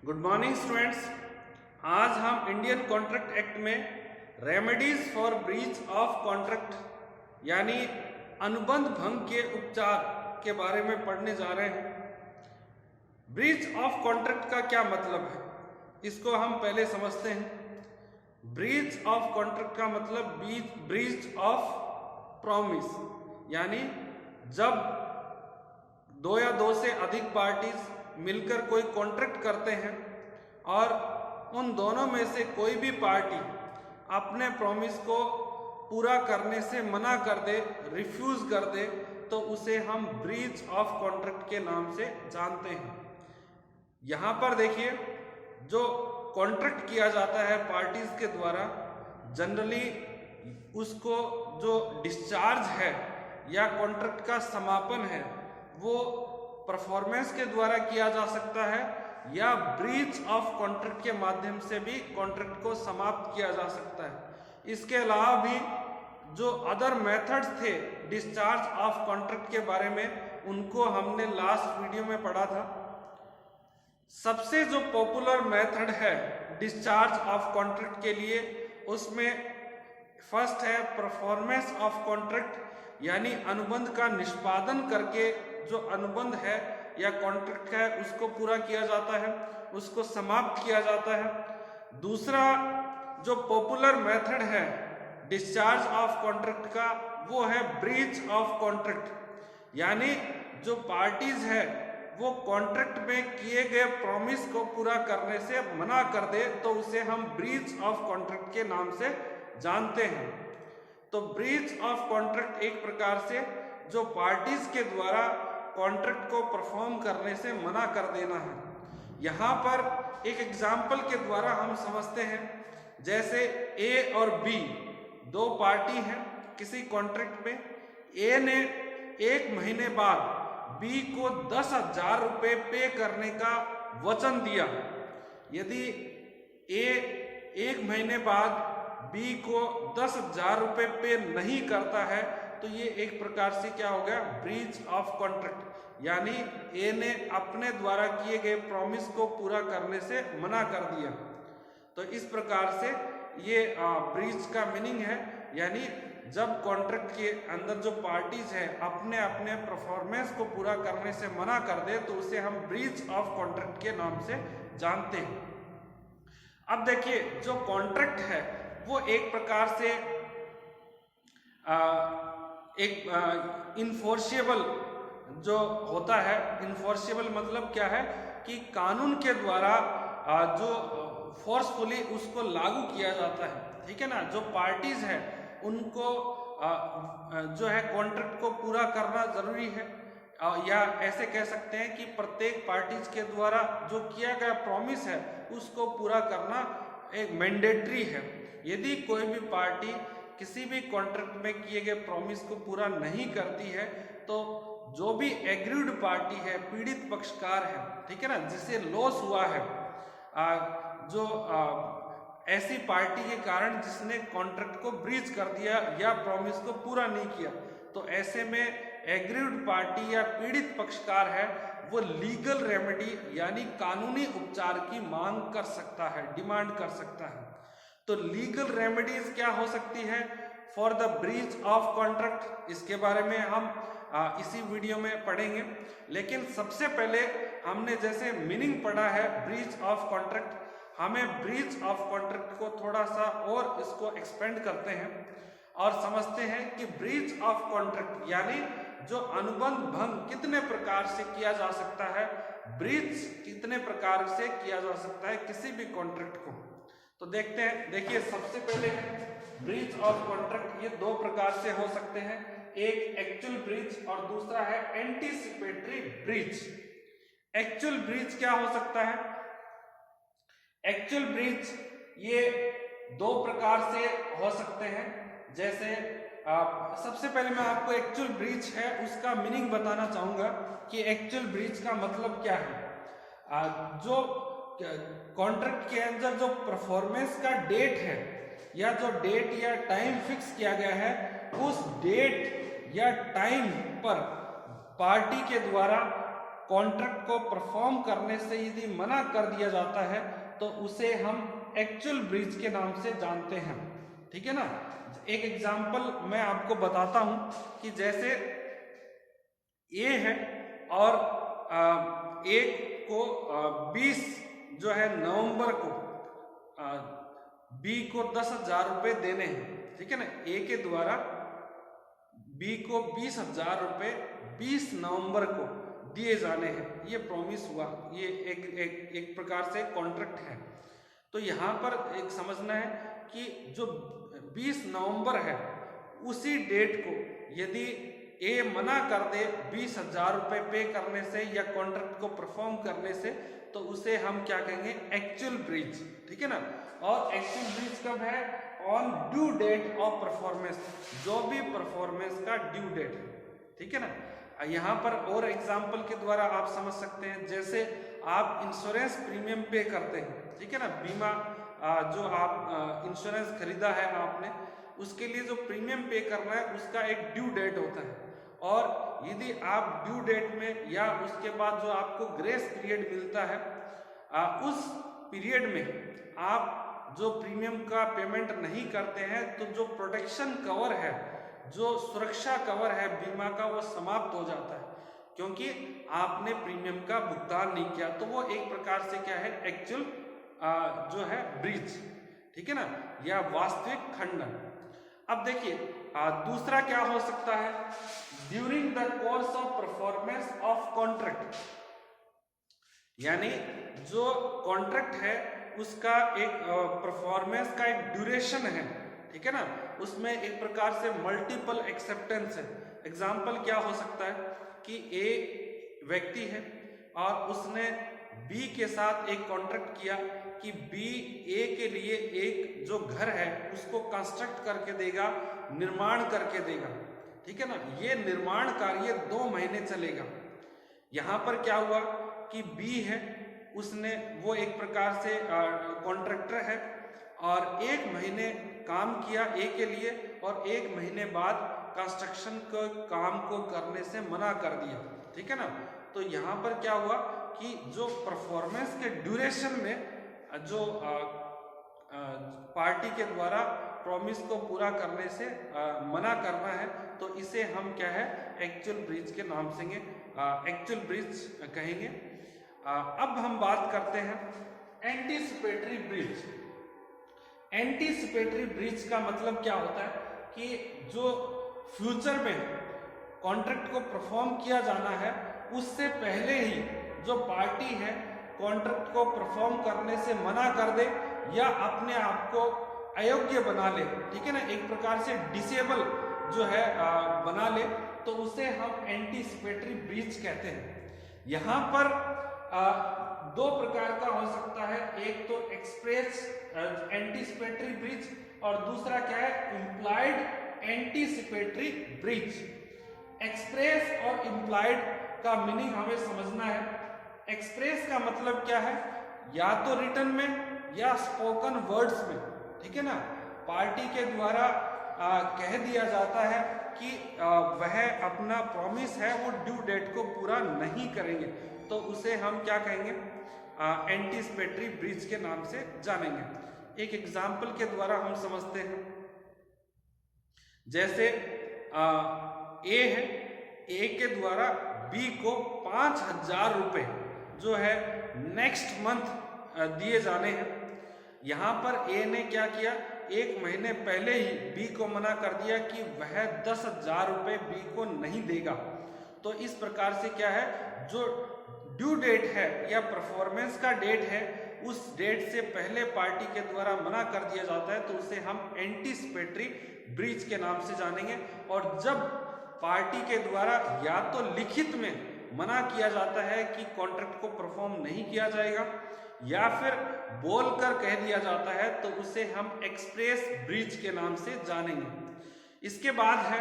Good morning students. आज हम Indian contract act में remedies for breach of contract यानी अनुबंध भंग के उपचार के बारे में पढ़ने जा रहे हैं। ब्रीच ऑफ कॉन्ट्रैक्ट का क्या मतलब है, इसको हम पहले समझते हैं। ब्रीच ऑफ कॉन्ट्रैक्ट का मतलब ब्रीच ऑफ प्रॉमिस, यानी जब दो या दो से अधिक पार्टीज मिलकर कोई कॉन्ट्रैक्ट करते हैं और उन दोनों में से कोई भी पार्टी अपने प्रॉमिस को पूरा करने से मना कर दे, रिफ्यूज कर दे, तो उसे हम ब्रीच ऑफ कॉन्ट्रैक्ट के नाम से जानते हैं। यहाँ पर देखिए, जो कॉन्ट्रैक्ट किया जाता है पार्टीज के द्वारा, जनरली उसको जो डिस्चार्ज है या कॉन्ट्रैक्ट का समापन है वो परफॉर्मेंस के द्वारा किया जा सकता है या ब्रीच ऑफ कॉन्ट्रैक्ट के माध्यम से भी कॉन्ट्रैक्ट को समाप्त किया जा सकता है। इसके अलावा भी जो अदर मेथड्स थे डिस्चार्ज ऑफ कॉन्ट्रैक्ट के बारे में, उनको हमने लास्ट वीडियो में पढ़ा था। सबसे जो पॉपुलर मेथड है डिस्चार्ज ऑफ कॉन्ट्रैक्ट के लिए, उसमें फर्स्ट है परफॉर्मेंस ऑफ कॉन्ट्रैक्ट, यानी अनुबंध का निष्पादन करके जो अनुबंध है या कॉन्ट्रैक्ट है उसको पूरा किया जाता है, उसको समाप्त किया जाता है। दूसरा जो पॉपुलर मेथड है डिस्चार्ज ऑफ कॉन्ट्रैक्ट का, वो है ब्रीच ऑफ कॉन्ट्रैक्ट, यानी जो पार्टीज है वो कॉन्ट्रैक्ट में किए गए प्रॉमिस को पूरा करने से मना कर दे तो उसे हम ब्रीच ऑफ कॉन्ट्रैक्ट के नाम से जानते हैं। तो ब्रीच ऑफ कॉन्ट्रैक्ट एक प्रकार से जो पार्टीज के द्वारा कॉन्ट्रैक्ट को परफॉर्म करने से मना कर देना है। यहाँ पर एक एग्जाम्पल के द्वारा हम समझते हैं। जैसे ए और बी दो पार्टी हैं किसी कॉन्ट्रैक्ट में। ए ने 1 महीने बाद बी को 10,000 रुपये पे करने का वचन दिया। यदि ए 1 महीने बाद बी को 10,000 रुपये पे नहीं करता है तो ये एक प्रकार से क्या हो गया, ब्रीच ऑफ कॉन्ट्रैक्ट, यानी ए ने अपने द्वारा किए गए प्रॉमिस को पूरा करने से मना कर दिया। तो इस प्रकार से ये ब्रीच का मीनिंग है, यानी जब कॉन्ट्रैक्ट के अंदर जो पार्टीज है अपने अपने परफॉर्मेंस को पूरा करने से मना कर दे तो उसे हम ब्रीच ऑफ कॉन्ट्रैक्ट के नाम से जानते हैं। अब देखिए, जो कॉन्ट्रैक्ट है वो एक प्रकार से एक इन्फोर्सेबल जो होता है। इन्फोर्सेबल मतलब क्या है कि कानून के द्वारा जो फोर्सफुली उसको लागू किया जाता है, ठीक है ना। जो पार्टीज है उनको जो है कॉन्ट्रैक्ट को पूरा करना जरूरी है, या ऐसे कह सकते हैं कि प्रत्येक पार्टीज के द्वारा जो किया गया प्रॉमिस है उसको पूरा करना एक मैंडेटरी है। यदि कोई भी पार्टी किसी भी कॉन्ट्रैक्ट में किए गए प्रॉमिस को पूरा नहीं करती है तो जो भी एग्रीड पार्टी है, पीड़ित पक्षकार है, ठीक है ना, जिसे लॉस हुआ है, ऐसी पार्टी के कारण जिसने कॉन्ट्रैक्ट को ब्रीच कर दिया या प्रॉमिस को पूरा नहीं किया, तो ऐसे में एग्रीड पार्टी या पीड़ित पक्षकार है वो लीगल रेमेडी यानी कानूनी उपचार की मांग कर सकता है, डिमांड कर सकता है। तो लीगल रेमेडीज क्या हो सकती है for the breach of contract, इसके बारे में हम इसी वीडियो में पढ़ेंगे। लेकिन सबसे पहले हमने जैसे मीनिंग पढ़ा है ब्रीच ऑफ कॉन्ट्रैक्ट, हमें ब्रीच ऑफ कॉन्ट्रैक्ट को थोड़ा सा और इसको एक्सपेंड करते हैं और समझते हैं कि ब्रीच ऑफ कॉन्ट्रैक्ट यानी जो अनुबंध भंग कितने प्रकार से किया जा सकता है, ब्रीच कितने प्रकार से किया जा सकता है किसी भी कॉन्ट्रैक्ट को। तो देखते हैं। देखिए, सबसे पहले ब्रीच ऑफ कॉन्ट्रैक्ट ये 2 प्रकार से हो सकते हैं, एक एक्चुअल ब्रीच और दूसरा है एंटीसिपेटरी ब्रीच। एक्चुअल ब्रीच क्या हो सकता है? एक्चुअल ब्रीच ये 2 प्रकार से हो सकते हैं। जैसे सबसे पहले मैं आपको एक्चुअल ब्रीच है उसका मीनिंग बताना चाहूंगा कि एक्चुअल ब्रीच का मतलब क्या है। जो कॉन्ट्रैक्ट के अंदर जो परफॉर्मेंस का डेट है या जो डेट या टाइम फिक्स किया गया है, उस डेट या टाइम पर पार्टी के द्वारा कॉन्ट्रैक्ट को परफॉर्म करने से यदि मना कर दिया जाता है तो उसे हम एक्चुअल ब्रीच के नाम से जानते हैं। ठीक है ना। एक एग्जांपल मैं आपको बताता हूं कि जैसे ए है और एक को 20 जो है नवंबर को बी को 10,000 रुपए देने हैं। ठीक है ना। ए के द्वारा बी को 20,000 रुपए 20 नवंबर को दिए जाने हैं, ये प्रॉमिस हुआ, ये एक प्रकार से कॉन्ट्रैक्ट है। तो यहाँ पर एक समझना है कि जो 20 नवंबर है उसी डेट को यदि ए मना कर दे 20,000 रुपए पे करने से या कॉन्ट्रैक्ट को परफॉर्म करने से, तो उसे हम क्या कहेंगे, एक्चुअल ब्रीच। ठीक है ना। और एक्चुअल ब्रीच कब है, on due date of performance, जो भी परफॉर्मेंस का ड्यू डेट है। ठीक है ना। यहाँ पर और एग्जाम्पल के द्वारा आप समझ सकते हैं, जैसे आप इंश्योरेंस प्रीमियम पे करते हैं। ठीक है ना। बीमा जो आप इंश्योरेंस खरीदा है आपने, उसके लिए जो प्रीमियम पे करना है उसका एक ड्यू डेट होता है। और यदि आप ड्यू डेट में या उसके बाद जो आपको ग्रेस पीरियड मिलता है, उस पीरियड में आप जो प्रीमियम का पेमेंट नहीं करते हैं, तो जो प्रोटेक्शन कवर है, जो सुरक्षा कवर है बीमा का, वो समाप्त हो जाता है क्योंकि आपने प्रीमियम का भुगतान नहीं किया। तो वो एक प्रकार से क्या है, एक्चुअल जो है ब्रीच। ठीक है ना, या वास्तविक खंडन। अब देखिए दूसरा क्या हो सकता है, during the course of performance of contract, यानी जो कॉन्ट्रैक्ट है उसका एक परफॉर्मेंस का एक ड्यूरेशन है। ठीक है ना। उसमें एक प्रकार से मल्टीपल एक्सेप्टेंस है। एग्जाम्पल क्या हो सकता है कि ए व्यक्ति है और उसने बी के साथ एक कॉन्ट्रैक्ट किया कि बी ए के लिए एक जो घर है उसको कंस्ट्रक्ट करके देगा, निर्माण करके देगा। ठीक है ना। ये निर्माण कार्य 2 महीने चलेगा। यहाँ पर क्या हुआ कि बी है, उसने वो एक प्रकार से कॉन्ट्रैक्टर है और 1 महीने काम किया ए के लिए और 1 महीने बाद कंस्ट्रक्शन के काम को करने से मना कर दिया। ठीक है ना। तो यहाँ पर क्या हुआ कि जो परफॉर्मेंस के ड्यूरेशन में जो पार्टी के द्वारा प्रॉमिस को पूरा करने से मना करना है, तो इसे हम क्या है, एक्चुअल ब्रीच के नाम से एक्चुअल ब्रीच कहेंगे। अब हम बात करते हैं एंटीसिपेटरी ब्रीच। एंटीसिपेटरी ब्रीच का मतलब क्या होता है कि जो फ्यूचर में कॉन्ट्रैक्ट को परफॉर्म किया जाना है उससे पहले ही जो पार्टी है कॉन्ट्रैक्ट को परफॉर्म करने से मना कर दे या अपने आप को अयोग्य बना ले। ठीक है ना। एक प्रकार से डिसेबल जो है बना ले, तो उसे हम एंटीसिपेटरी ब्रीच कहते हैं। यहाँ पर 2 प्रकार का हो सकता है, एक तो एक्सप्रेस एंटीसिपेटरी ब्रीच और दूसरा क्या है, इम्प्लाइड एंटीसिपेटरी ब्रीच। एक्सप्रेस और इम्प्लाइड का मीनिंग हमें समझना है। एक्सप्रेस का मतलब क्या है, या तो रिटन में या स्पोकन वर्ड्स में। ठीक है ना। पार्टी के द्वारा कह दिया जाता है कि वह अपना प्रॉमिस है वो ड्यू डेट को पूरा नहीं करेंगे, तो उसे हम क्या कहेंगे, एंटीसिपेटरी ब्रीच के नाम से जानेंगे। एक एग्जाम्पल के द्वारा हम समझते हैं, जैसे ए है, ए के द्वारा बी को 5,000 रुपए जो है नेक्स्ट मंथ दिए जाने हैं। यहाँ पर ए ने क्या किया, 1 महीने पहले ही बी को मना कर दिया कि वह 10,000 रुपए बी को नहीं देगा। तो इस प्रकार से क्या है, जो ड्यू डेट है या परफॉर्मेंस का डेट है उस डेट से पहले पार्टी के द्वारा मना कर दिया जाता है, तो उसे हम एंटीसिपेटरी ब्रीच के नाम से जानेंगे। और जब पार्टी के द्वारा या तो लिखित में मना किया जाता है कि कॉन्ट्रैक्ट को परफॉर्म नहीं किया जाएगा या फिर बोलकर कह दिया जाता है, तो उसे हम एक्सप्रेस ब्रीच के नाम से जानेंगे। इसके बाद है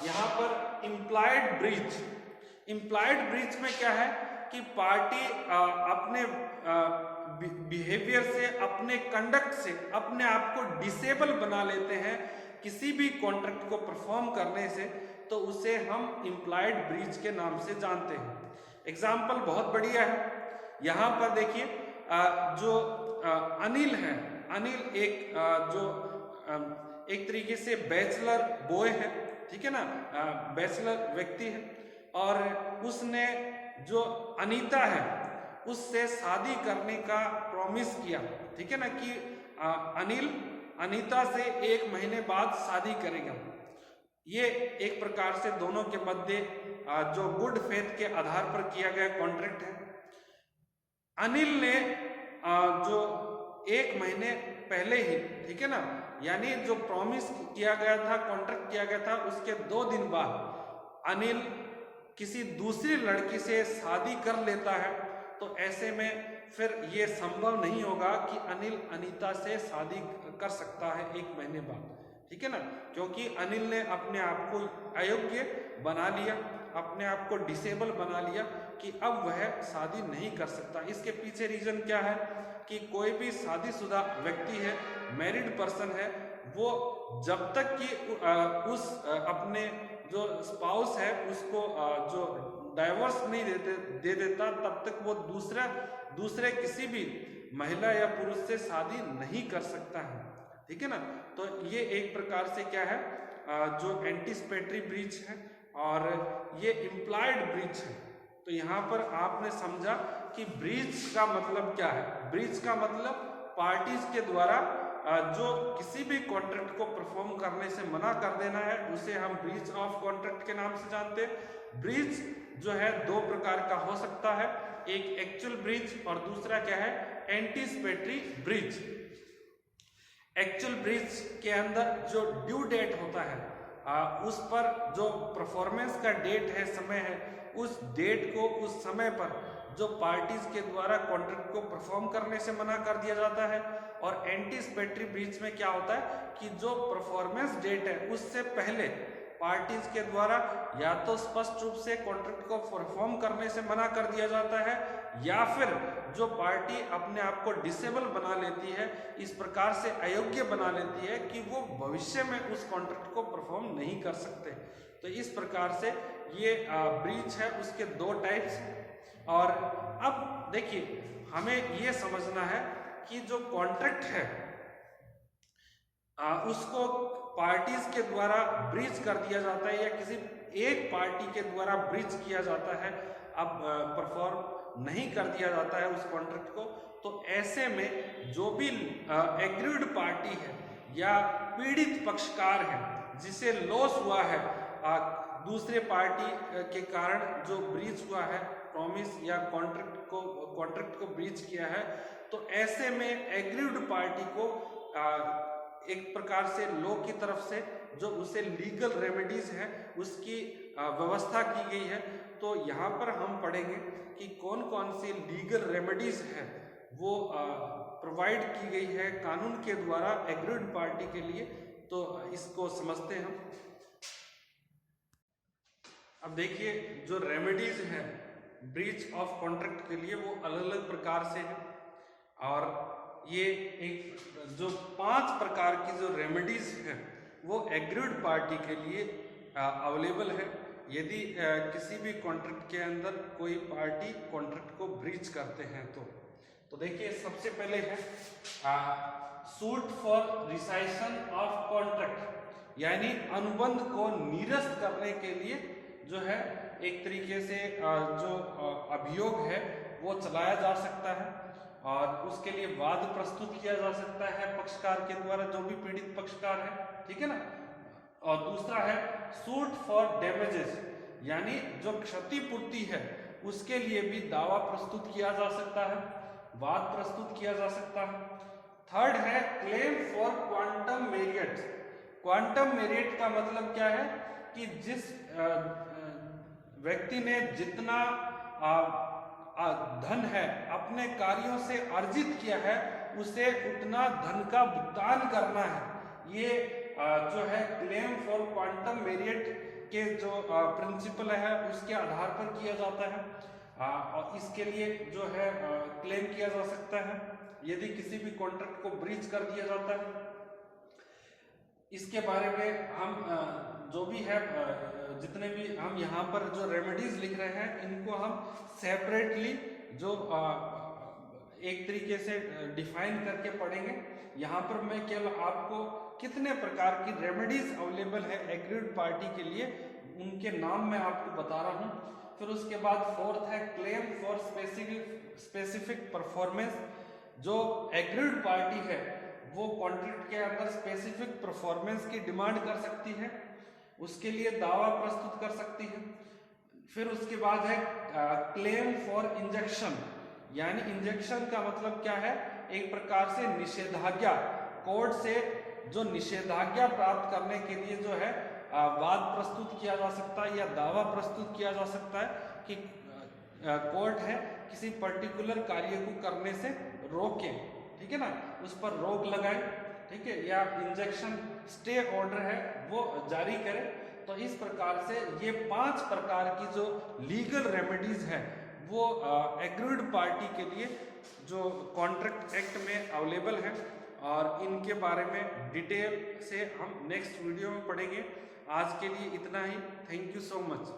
यहाँ पर इम्प्लाइड ब्रीच। इम्प्लाइड ब्रीच में क्या है कि पार्टी अपने बिहेवियर से, अपने कंडक्ट से अपने आप को डिसेबल बना लेते हैं किसी भी कॉन्ट्रैक्ट को परफॉर्म करने से, तो उसे हम इम्प्लाइड ब्रीच के नाम से जानते हैं। एग्जाम्पल बहुत बढ़िया है। यहाँ पर देखिए जो अनिल है, अनिल एक तरीके से बैचलर बॉय है, ठीक है ना, बैचलर व्यक्ति है, और उसने जो अनीता है उससे शादी करने का प्रॉमिस किया, ठीक है ना, कि अनिल अनीता से 1 महीने बाद शादी करेगा। ये एक प्रकार से दोनों के मध्य जो गुड फेथ के आधार पर किया गया कॉन्ट्रैक्ट है। अनिल ने जो 1 महीने पहले ही, ठीक है ना, यानी जो प्रॉमिस किया गया था, कॉन्ट्रैक्ट किया गया था, उसके 2 दिन बाद अनिल किसी दूसरी लड़की से शादी कर लेता है। तो ऐसे में फिर ये संभव नहीं होगा कि अनिल अनीता से शादी कर सकता है 1 महीने बाद, ठीक है ना, क्योंकि अनिल ने अपने आप को अयोग्य बना लिया, अपने आप को डिसेबल बना लिया कि अब वह शादी नहीं कर सकता। इसके पीछे रीजन क्या है कि कोई भी शादीशुदा व्यक्ति है, मैरिड पर्सन है, वो जब तक कि उस अपने जो स्पाउस है उसको जो डाइवोर्स नहीं दे देता, तब तक वो दूसरे किसी भी महिला या पुरुष से शादी नहीं कर सकता है, ठीक है ना। तो ये एक प्रकार से क्या है, जो एंटीसिपेटरी ब्रीच है और ये इम्प्लाइड ब्रीच है। तो यहाँ पर आपने समझा कि ब्रीच का मतलब क्या है। ब्रीच का मतलब पार्टीज के द्वारा जो किसी भी कॉन्ट्रैक्ट को परफॉर्म करने से मना कर देना है, उसे हम ब्रीच ऑफ कॉन्ट्रैक्ट के नाम से जानते हैं। ब्रीच जो है 2 प्रकार का हो सकता है, एक एक्चुअल ब्रीच और दूसरा क्या है, एंटीसिपेटरी ब्रीच। एक्चुअल ब्रीच के अंदर जो ड्यू डेट होता है, उस पर जो परफॉर्मेंस का डेट है, समय है, उस डेट को उस समय पर जो पार्टीज के द्वारा कॉन्ट्रैक्ट को परफॉर्म करने से मना कर दिया जाता है। और एंटीसिपेटरी ब्रीच में क्या होता है कि जो परफॉर्मेंस डेट है उससे पहले पार्टीज के द्वारा या तो स्पष्ट रूप से कॉन्ट्रैक्ट को परफॉर्म करने से मना कर दिया जाता है, या फिर जो पार्टी अपने आप को डिसेबल बना लेती है, इस प्रकार से अयोग्य बना लेती है कि वो भविष्य में उस कॉन्ट्रैक्ट को परफॉर्म नहीं कर सकते। तो इस प्रकार से ये ब्रीच है, उसके 2 टाइप्स। और अब देखिए, हमें ये समझना है कि जो कॉन्ट्रैक्ट है उसको पार्टीज के द्वारा ब्रीच कर दिया जाता है या किसी एक पार्टी के द्वारा ब्रीच किया जाता है, अब परफॉर्म नहीं कर दिया जाता है उस कॉन्ट्रैक्ट को। तो ऐसे में जो भी एग्रीड पार्टी है या पीड़ित पक्षकार है, जिसे लॉस हुआ है दूसरे पार्टी के कारण, जो ब्रीच हुआ है प्रॉमिस या कॉन्ट्रैक्ट को ब्रीच किया है, तो ऐसे में एग्रीड पार्टी को एक प्रकार से लॉ की तरफ से जो उसे लीगल रेमेडीज है उसकी व्यवस्था की गई है। तो यहाँ पर हम पढ़ेंगे कि कौन कौन सी लीगल रेमेडीज है वो प्रोवाइड की गई है कानून के द्वारा एग्रीड पार्टी के लिए। तो इसको समझते हैं हम। अब देखिए, जो रेमेडीज है ब्रीच ऑफ कॉन्ट्रैक्ट के लिए वो अलग अलग प्रकार से है, और ये एक जो 5 प्रकार की जो रेमेडीज है वो एग्रीड पार्टी के लिए अवेलेबल है यदि किसी भी कॉन्ट्रैक्ट के अंदर कोई पार्टी कॉन्ट्रैक्ट को ब्रीच करते हैं। तो देखिए, सबसे पहले है सूट फॉर रिसाइशन ऑफ कॉन्ट्रैक्ट, यानी अनुबंध को निरस्त करने के लिए जो है एक तरीके से जो अभियोग है वो चलाया जा सकता है, और उसके लिए वाद प्रस्तुत किया जा सकता है पक्षकार के द्वारा, जो भी पीड़ित पक्षकार है, ठीक है ना। और दूसरा है सूट फॉर डैमेजेस, यानी जो क्षतिपूर्ति है उसके लिए भी दावा प्रस्तुत किया जा सकता है, वाद प्रस्तुत किया जा सकता है। थर्ड है claim for quantum merit. Quantum merit का मतलब क्या है कि जिस व्यक्ति ने जितना धन है अपने कार्यों से अर्जित किया है उसे उतना धन का भुगतान करना है। ये जो है क्लेम फॉर क्वांटम मेरिट के जो प्रिंसिपल है उसके आधार पर किया जाता है, और इसके लिए जो है क्लेम किया जा सकता है यदि किसी भी कॉन्ट्रैक्ट को ब्रीच कर दिया जाता है। इसके बारे में हम जो भी है जितने भी हम यहाँ पर जो रेमेडीज लिख रहे हैं इनको हम सेपरेटली जो एक तरीके से डिफाइन करके पढ़ेंगे। यहाँ पर मैं केवल आपको कितने प्रकार की रेमेडीज अवेलेबल है एग्रीड पार्टी के लिए उनके नाम मैं आपको बता रहा हूँ। फिर उसके बाद फोर्थ है क्लेम फॉर स्पेसिफिक परफॉर्मेंस। जो एग्रीड पार्टी है वो कॉन्ट्रैक्ट के अंदर स्पेसिफिक परफॉर्मेंस की डिमांड कर सकती है, उसके लिए दावा प्रस्तुत कर सकती है। फिर उसके बाद है क्लेम फॉर इंजेक्शन, यानी इंजेक्शन का मतलब क्या है, एक प्रकार से निषेधाज्ञा, कोर्ट से जो निषेधाज्ञा प्राप्त करने के लिए जो है वाद प्रस्तुत किया जा सकता है या दावा प्रस्तुत किया जा सकता है कि कोर्ट है किसी पर्टिकुलर कार्य को करने से रोके, ठीक है ना, उस पर रोक लगाए, ठीक है, या इंजेक्शन स्टे ऑर्डर है वो जारी करे। तो इस प्रकार से ये 5 प्रकार की जो लीगल रेमेडीज है वो एग्रीड पार्टी के लिए जो कॉन्ट्रैक्ट एक्ट में अवेलेबल है, और इनके बारे में डिटेल से हम नेक्स्ट वीडियो में पढ़ेंगे। आज के लिए इतना ही। Thank you so much.